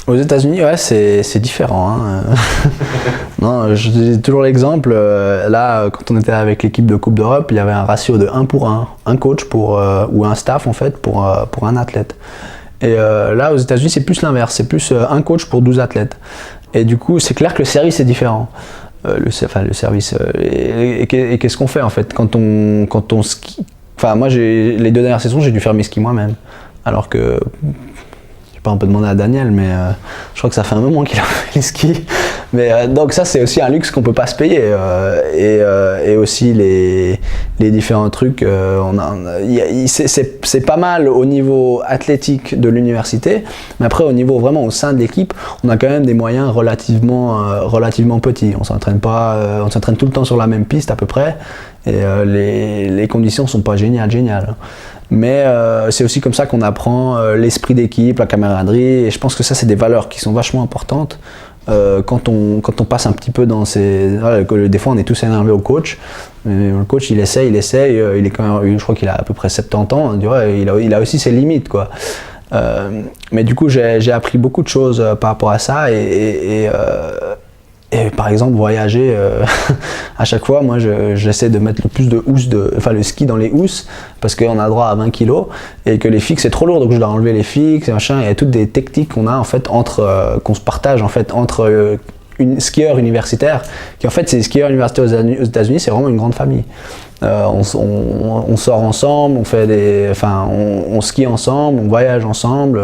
Aux États-Unis, ouais, c'est différent. Hein. Non, je dis toujours l'exemple. Là, quand on était avec l'équipe de Coupe d'Europe, il y avait un ratio de 1 pour 1. Un coach ou un staff en fait pour un athlète. Et là, aux États-Unis, c'est plus l'inverse. C'est plus un coach pour 12 athlètes. Et du coup, c'est clair que le service est différent. Le service. Et qu'est-ce qu'on fait en fait quand on skie. Enfin, moi, les 2 dernières saisons, j'ai dû faire mes skis moi-même. Alors que. Je sais pas, on peut demander à Daniel, mais je crois que ça fait un moment qu'il a fait les skis. Mais donc ça, c'est aussi un luxe qu'on peut pas se payer. Et aussi les différents trucs. C'est pas mal au niveau athlétique de l'université, mais après au niveau vraiment au sein de l'équipe, on a quand même des moyens relativement petits. On s'entraîne tout le temps sur la même piste à peu près, et les conditions sont pas géniales. Mais c'est aussi comme ça qu'on apprend l'esprit d'équipe, la camaraderie, et je pense que ça c'est des valeurs qui sont vachement importantes quand on passe un petit peu dans ces... Voilà, des fois on est tous énervés au coach, mais le coach il essaye, il est quand même, je crois qu'il a à peu près 70 ans, il a aussi ses limites quoi. Mais du coup j'ai appris beaucoup de choses par rapport à ça et par exemple, voyager, à chaque fois, moi j'essaie de mettre le plus de housses, le ski dans les housses, parce qu'on a droit à 20 kg, et que les fixes c'est trop lourd, donc je dois enlever les fixes, et machin. Il y a toutes des techniques qu'on a en fait qu'on se partage en fait entre skieurs universitaires, qui en fait c'est les skieurs universitaires aux États-Unis, c'est vraiment une grande famille. On sort ensemble, on skie ensemble, on voyage ensemble,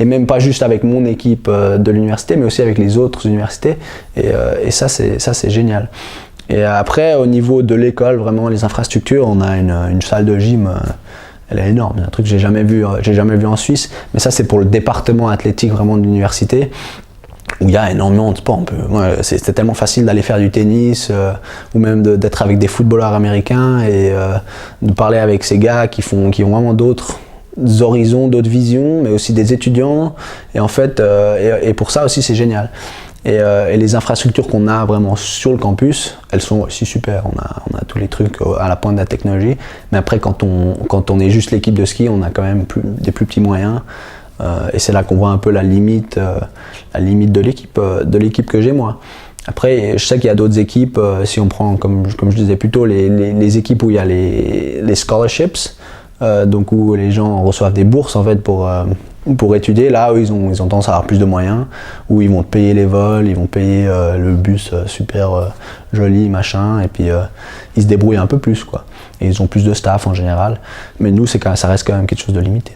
et même pas juste avec mon équipe de l'université, mais aussi avec les autres universités, et ça c'est génial. Et après au niveau de l'école, vraiment les infrastructures, on a une salle de gym, elle est énorme, un truc que j'ai jamais vu en Suisse, mais ça c'est pour le département athlétique vraiment de l'université, où il y a énormément de sport. C'était tellement facile d'aller faire du tennis ou même d'être avec des footballeurs américains et de parler avec ces gars qui ont vraiment d'autres horizons, d'autres visions, mais aussi des étudiants. Et en fait, et pour ça aussi c'est génial. Et les infrastructures qu'on a vraiment sur le campus, elles sont aussi super. On a tous les trucs à la pointe de la technologie. Mais après, quand on est juste l'équipe de ski, on a quand même des plus petits moyens. Et c'est là qu'on voit un peu la limite de l'équipe que j'ai moi. Après, je sais qu'il y a d'autres équipes, si on prend comme je disais plus tôt, les équipes où il y a les scholarships, donc où les gens reçoivent des bourses en fait pour étudier. Là, eux, ils ont tendance à avoir plus de moyens, où ils vont te payer les vols, ils vont payer le bus super joli, machin, et puis ils se débrouillent un peu plus quoi. Et ils ont plus de staff en général. Mais nous, ça reste quand même quelque chose de limité.